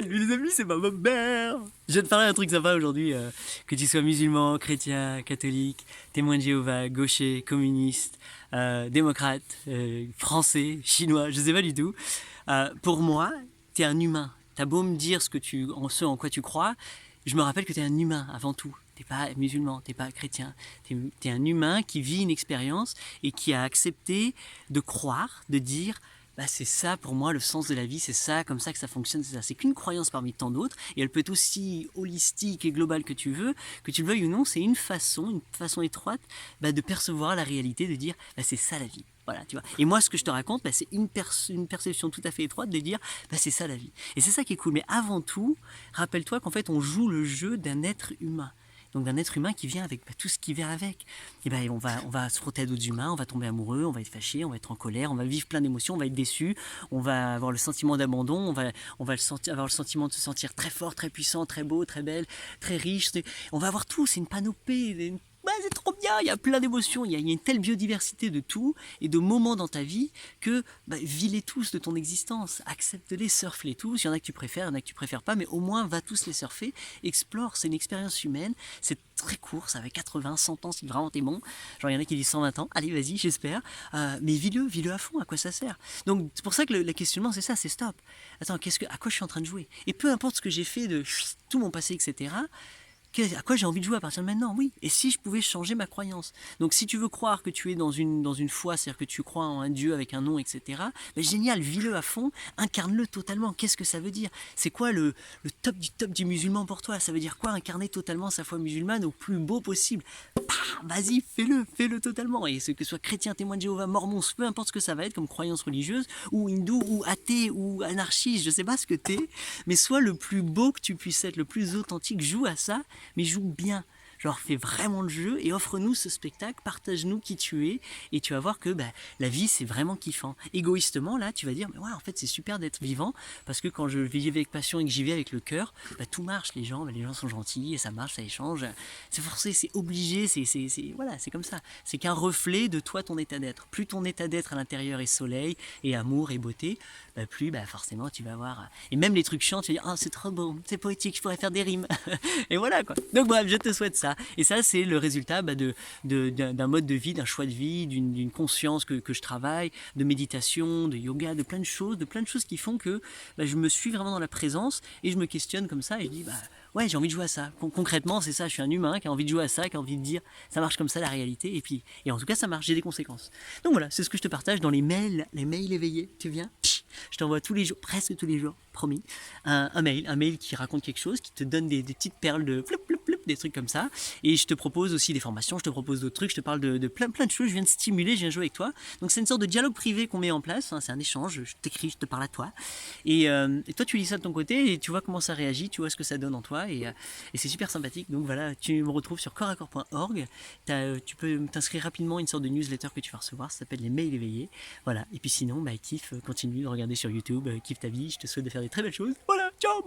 Salut les amis, c'est ma mère. Je vais te parler d'un truc sympa aujourd'hui, que tu sois musulman, chrétien, catholique, témoin de Jéhovah, gaucher, communiste, démocrate, français, chinois, je sais pas du tout. Pour moi, t'es un humain. T'as beau me dire ce en quoi tu crois, je me rappelle que t'es un humain avant tout. T'es pas musulman, t'es pas chrétien. T'es un humain qui vit une expérience et qui a accepté de croire, de dire bah c'est ça pour moi le sens de la vie, c'est ça, comme ça que ça fonctionne, c'est ça. C'est qu'une croyance parmi tant d'autres, et elle peut être aussi holistique et globale que tu veux, que tu le veuilles ou non, c'est une façon étroite de percevoir la réalité, de dire bah c'est ça la vie. Voilà, tu vois. Et moi, ce que je te raconte, c'est une perception tout à fait étroite de dire bah c'est ça la vie. Et c'est ça qui est cool. Mais avant tout, rappelle-toi qu'en fait, on joue le jeu d'un être humain. Donc d'un être humain qui vient avec tout ce qui vient avec. Et on va se frotter à d'autres humains, on va tomber amoureux, on va être fâché, on va être en colère, on va vivre plein d'émotions, on va être déçu, on va avoir le sentiment d'abandon, avoir le sentiment de se sentir très fort, très puissant, très beau, très belle, très riche. On va avoir tout, c'est une panoplie. C'est trop bien, il y a plein d'émotions, il y a une telle biodiversité de tout et de moments dans ta vie que vis-les tous de ton existence, accepte-les, surfe-les tous, il y en a que tu préfères, il y en a que tu préfères pas, mais au moins va tous les surfer, explore, c'est une expérience humaine, c'est très court, ça va 80, 100 ans si vraiment t'es bon, genre il y en a qui disent 120 ans, allez vas-y j'espère, mais vis-le à fond, à quoi ça sert? Donc c'est pour ça que le questionnement c'est ça, c'est stop, attends, à quoi je suis en train de jouer? Et peu importe ce que j'ai fait de tout mon passé, etc., à quoi j'ai envie de jouer à partir de maintenant? Oui. Et si je pouvais changer ma croyance? Donc si tu veux croire que tu es dans une foi, c'est-à-dire que tu crois en un Dieu avec un nom, etc., génial, vis-le à fond, incarne-le totalement. Qu'est-ce que ça veut dire? C'est quoi le top du musulman pour toi? Ça veut dire quoi incarner totalement sa foi musulmane au plus beau possible? Vas-y, fais-le totalement. Et que ce soit chrétien, témoin de Jéhovah, mormon, peu importe ce que ça va être comme croyance religieuse, ou hindou, ou athée, ou anarchiste, je sais pas ce que t'es, mais sois le plus beau que tu puisses être, le plus authentique, joue à ça, mais joue bien. Genre fais vraiment le jeu et offre-nous ce spectacle, partage-nous qui tu es et tu vas voir que la vie c'est vraiment kiffant. Égoïstement là tu vas dire mais ouais en fait c'est super d'être vivant parce que quand je vis avec passion et que j'y vais avec le cœur, tout marche, les gens sont gentils et ça marche, ça échange. C'est forcé, c'est obligé, voilà, c'est comme ça. C'est qu'un reflet de toi ton état d'être. Plus ton état d'être à l'intérieur est soleil et amour et beauté, plus forcément tu vas avoir. Et même les trucs chiants, tu vas dire ah c'est trop beau, c'est poétique, je pourrais faire des rimes. Et voilà quoi. Donc bref, je te souhaite ça. Et ça, c'est le résultat d'un mode de vie, d'un choix de vie, d'une conscience que je travaille, de méditation, de yoga, de plein de choses qui font que je me suis vraiment dans la présence et je me questionne comme ça et je dis ouais, j'ai envie de jouer à ça. Concrètement, c'est ça, je suis un humain qui a envie de jouer à ça, qui a envie de dire ça marche comme ça la réalité et en tout cas ça marche, j'ai des conséquences. Donc voilà, c'est ce que je te partage dans les mails éveillés. Tu viens? Je t'envoie tous les jours, presque tous les jours, promis, un mail qui raconte quelque chose, qui te donne des petites perles de ploup, ploup, ploup, des trucs comme ça. Et je te propose aussi des formations, je te propose d'autres trucs, je te parle de plein de choses, je viens de stimuler, je viens de jouer avec toi. Donc c'est une sorte de dialogue privé qu'on met en place, c'est un échange, je t'écris, je te parle à toi. Et toi tu lis ça de ton côté et tu vois comment ça réagit, tu vois ce que ça donne en toi et c'est super sympathique. Donc voilà, tu me retrouves sur corps-à-corps.org, tu peux t'inscrire rapidement à une sorte de newsletter que tu vas recevoir, ça s'appelle les mails éveillés. Voilà, et puis sinon, kiffe, continue de regarder sur YouTube, kiffe ta vie, je te souhaite de faire des très belles choses. Voilà, ciao.